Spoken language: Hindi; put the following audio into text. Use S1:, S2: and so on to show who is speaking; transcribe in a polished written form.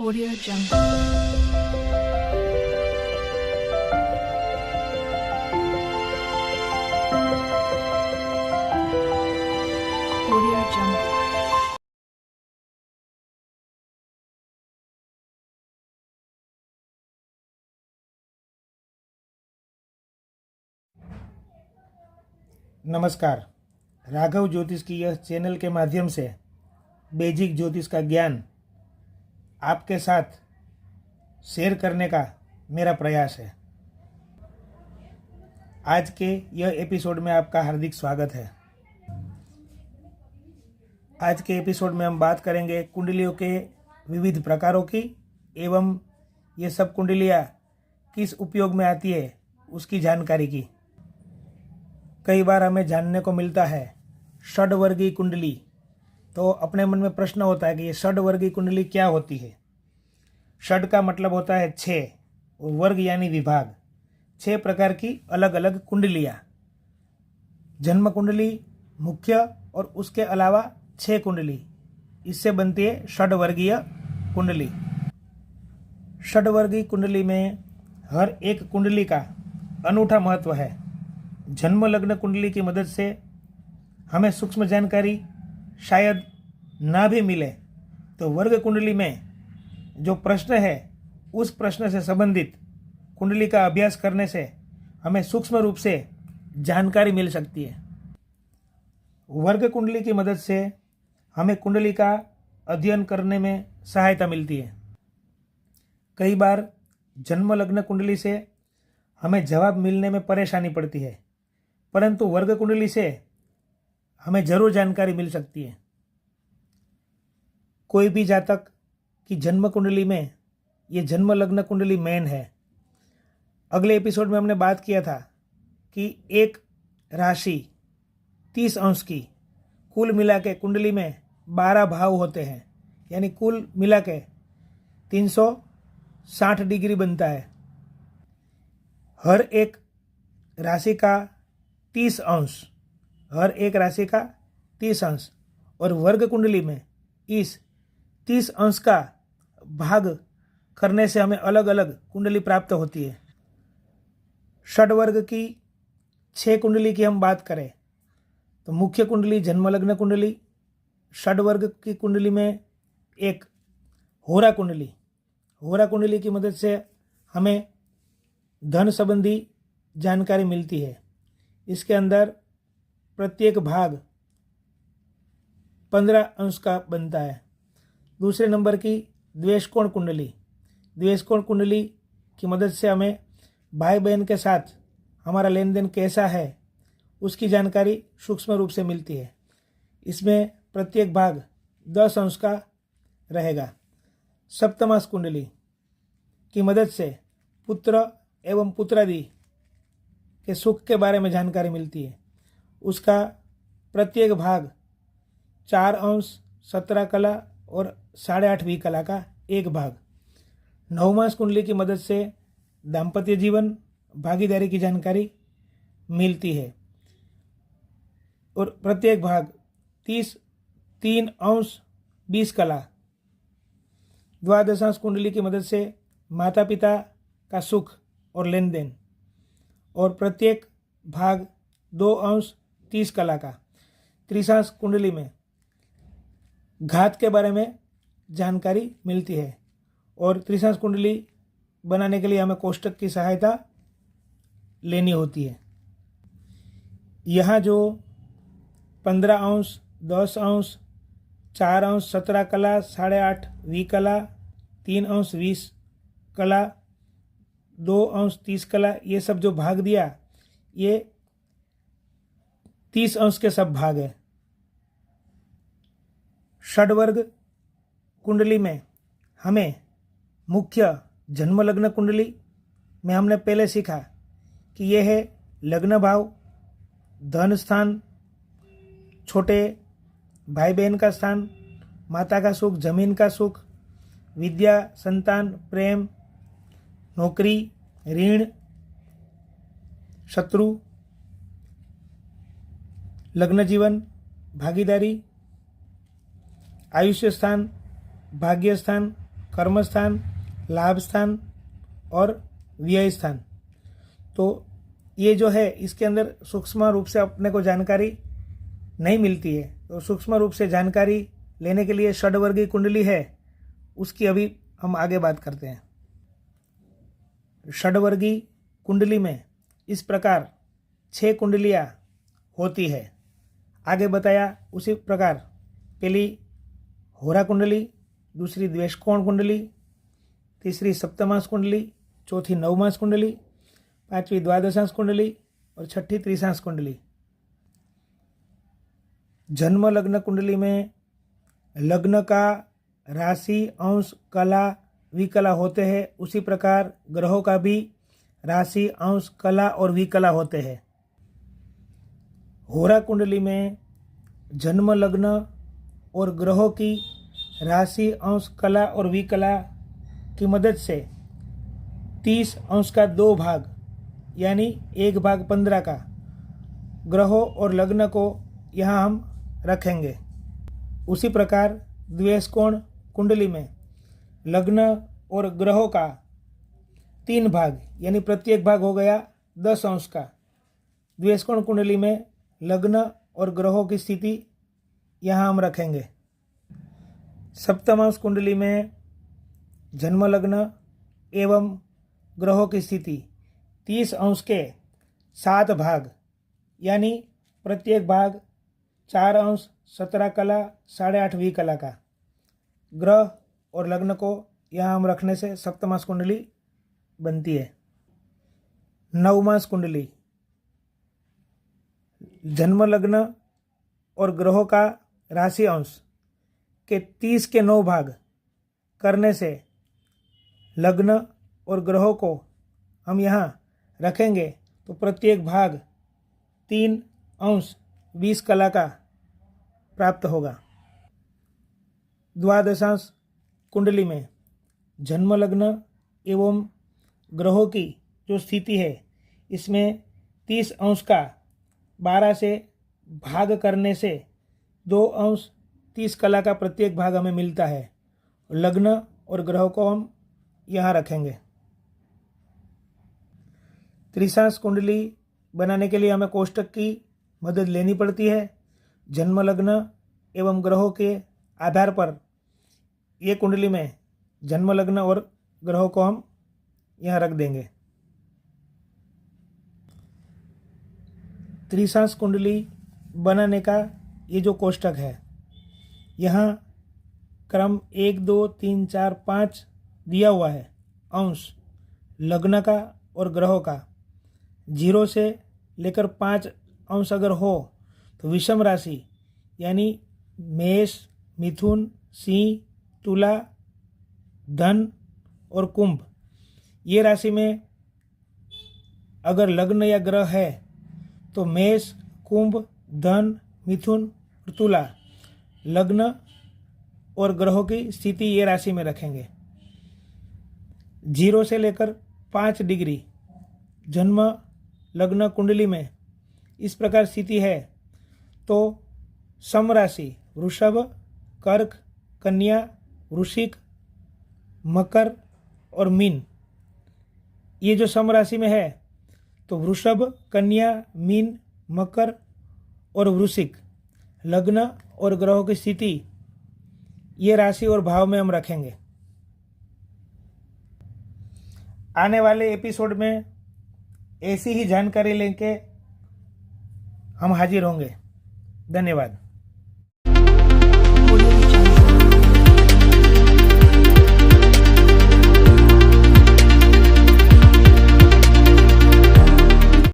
S1: Audio Jungle. Audio Jungle.
S2: नमस्कार। राघव ज्योतिष की यह चैनल के माध्यम से बेजिक ज्योतिष का ज्ञान आपके साथ शेयर करने का मेरा प्रयास है। आज के यह एपिसोड में आपका हार्दिक स्वागत है। आज के एपिसोड में हम बात करेंगे कुंडलियों के विविध प्रकारों की एवं ये सब कुंडलियाँ किस उपयोग में आती है उसकी जानकारी की। कई बार हमें जानने को मिलता है षड्वर्गीय कुंडली, तो अपने मन में प्रश्न होता है कि ये षड्वर्गीय कुंडली क्या होती है। षड का मतलब होता है 6 और वर्ग यानी विभाग। 6 प्रकार की अलग अलग कुंडलियाँ, जन्म कुंडली, मुख्य और उसके अलावा 6 कुंडली, इससे बनती है षड्वर्गीय कुंडली। षड्वर्गीय कुंडली में हर एक कुंडली का अनूठा महत्व है। जन्म लग्न कुंडली की मदद से हमें सूक्ष्म जानकारी शायद ना भी मिले, तो वर्ग कुंडली में जो प्रश्न है उस प्रश्न से संबंधित कुंडली का अभ्यास करने से हमें सूक्ष्म रूप से जानकारी मिल सकती है। वर्ग कुंडली की मदद से हमें कुंडली का अध्ययन करने में सहायता मिलती है। कई बार जन्म लग्न कुंडली से हमें जवाब मिलने में परेशानी पड़ती है, परंतु वर्ग कुंडली से हमें जरूर जानकारी मिल सकती है। कोई भी जातक की जन्म कुंडली में ये जन्म लग्न कुंडली मेन है। अगले एपिसोड में हमने बात किया था कि एक राशि 30 अंश की, कुल मिला के कुंडली में 12 भाव होते हैं, यानी कुल मिला के 360 डिग्री बनता है। हर एक राशि का 30 अंश, हर एक राशि का 30 अंश, और वर्ग कुंडली में इस 30 अंश का भाग करने से हमें अलग अलग कुंडली प्राप्त होती है। षड्वर्ग की 6 कुंडली की हम बात करें तो मुख्य कुंडली जन्म लग्न कुंडली, षड्वर्ग की कुंडली में एक होरा कुंडली। होरा कुंडली की मदद से हमें धन संबंधी जानकारी मिलती है। इसके अंदर प्रत्येक भाग 15 अंश का बनता है। दूसरे नंबर की द्वेषकोण कुंडली। द्वेषकोण कुंडली की मदद से हमें भाई बहन के साथ हमारा लेन देन कैसा है उसकी जानकारी सूक्ष्म रूप से मिलती है। इसमें प्रत्येक भाग 10 अंश का रहेगा। सप्तमास कुंडली की मदद से पुत्र एवं पुत्रादि के सुख के बारे में जानकारी मिलती है। उसका प्रत्येक भाग 4 अंश, 17 कला और 8.5 कला का एक भाग। नवमास कुंडली की मदद से दाम्पत्य जीवन, भागीदारी की जानकारी मिलती है और प्रत्येक भाग 3 अंश 20 कला। द्वादशांश कुंडली की मदद से माता पिता का सुख और लेन देन, और प्रत्येक भाग 2 अंश 30 कला का। त्रिशांश कुंडली में घात के बारे में जानकारी मिलती है, और त्रिशांश कुंडली बनाने के लिए हमें कोष्टक की सहायता लेनी होती है। यहाँ जो 15 अंश, 10 अंश, 4 अंश 17 कला, 8.5 वी कला, 3 अंश 20 कला, 2 अंश 30 कला, ये सब जो भाग दिया ये 30 अंश के सब भाग है। षड्वर्ग कुंडली में हमें मुख्य जन्म लग्न कुंडली में हमने पहले सीखा कि यह है लग्न भाव, धन स्थान, छोटे भाई बहन का स्थान, माता का सुख, जमीन का सुख, विद्या, संतान, प्रेम, नौकरी, ऋण, शत्रु, लग्न जीवन, भागीदारी, आयुष्य स्थान, भाग्य स्थान, कर्म स्थान, लाभ स्थान और व्यय स्थान। तो ये जो है इसके अंदर सूक्ष्म रूप से अपने को जानकारी नहीं मिलती है। तो सूक्ष्म रूप से जानकारी लेने के लिए षड्वर्गीय कुंडली है, उसकी अभी हम आगे बात करते हैं। षड्वर्गीय कुंडली में इस प्रकार 6 कुंडलियाँ होती है। आगे बताया उसी प्रकार पहली होरा कुंडली, दूसरी द्वेषकोण कुंडली, तीसरी सप्तमांश कुंडली, चौथी नवमांश कुंडली, पांचवी द्वादशांश कुंडली और छठी त्रिशांश कुंडली। जन्म लग्न कुंडली में लग्न का राशि, अंश, कला, विकला होते हैं, उसी प्रकार ग्रहों का भी राशि, अंश, कला और विकला होते हैं। होरा कुंडली में जन्म लग्न और ग्रहों की राशि, अंश, कला और विकला की मदद से 30 अंश का 2 भाग यानी 1 भाग 15 का ग्रहों और लग्न को यहाँ हम रखेंगे। उसी प्रकार द्वेषकोण कुंडली में लग्न और ग्रहों का 3 भाग यानी प्रत्येक भाग हो गया 10 अंश का। द्वेषकोण कुंडली में लग्न और ग्रहों की स्थिति यहाँ हम रखेंगे। सप्तमांश कुंडली में जन्म लग्न एवं ग्रहों की स्थिति 30 अंश के 7 भाग यानी प्रत्येक भाग 4 अंश 17 कला 8.5 विकला का ग्रह और लग्न को यहाँ हम रखने से सप्तमांश कुंडली बनती है। नवमांश कुंडली जन्म लग्न और ग्रहों का राशि अंश के 30 के 9 भाग करने से लग्न और ग्रहों को हम यहाँ रखेंगे तो प्रत्येक भाग 3 अंश 20 कला का प्राप्त होगा। द्वादशांश कुंडली में जन्म लग्न एवं ग्रहों की जो स्थिति है इसमें 30 अंश का 12 से भाग करने से 2 अंश 30 कला का प्रत्येक भाग हमें मिलता है। लग्न और ग्रहों को हम यहाँ रखेंगे। त्रिशांश कुंडली बनाने के लिए हमें कोष्टक की मदद लेनी पड़ती है। जन्म लग्न एवं ग्रहों के आधार पर ये कुंडली में जन्म लग्न और ग्रहों को हम यहाँ रख देंगे। त्रिशांश कुंडली बनाने का ये जो कोष्टक है यहाँ क्रम 1 2 3 4 5 दिया हुआ है। अंश लग्न का और ग्रहों का 0 से लेकर 5 अंश अगर हो तो विषम राशि यानी मेष, मिथुन, सिंह, तुला, धन और कुंभ, ये राशि में अगर लग्न या ग्रह है तो मेष, कुंभ, धन, मिथुन और तुला लग्न और ग्रहों की स्थिति ये राशि में रखेंगे। 0 से लेकर 5 डिग्री जन्म लग्न कुंडली में इस प्रकार स्थिति है तो सम राशि वृषभ, कर्क, कन्या, वृश्चिक, मकर और मीन, ये जो सम राशि में है तो वृषभ, कन्या, मीन, मकर और वृश्चिक लग्न और ग्रहों की स्थिति ये राशि और भाव में हम रखेंगे। आने वाले एपिसोड में ऐसी ही जानकारी लेके हम हाजिर होंगे। धन्यवाद।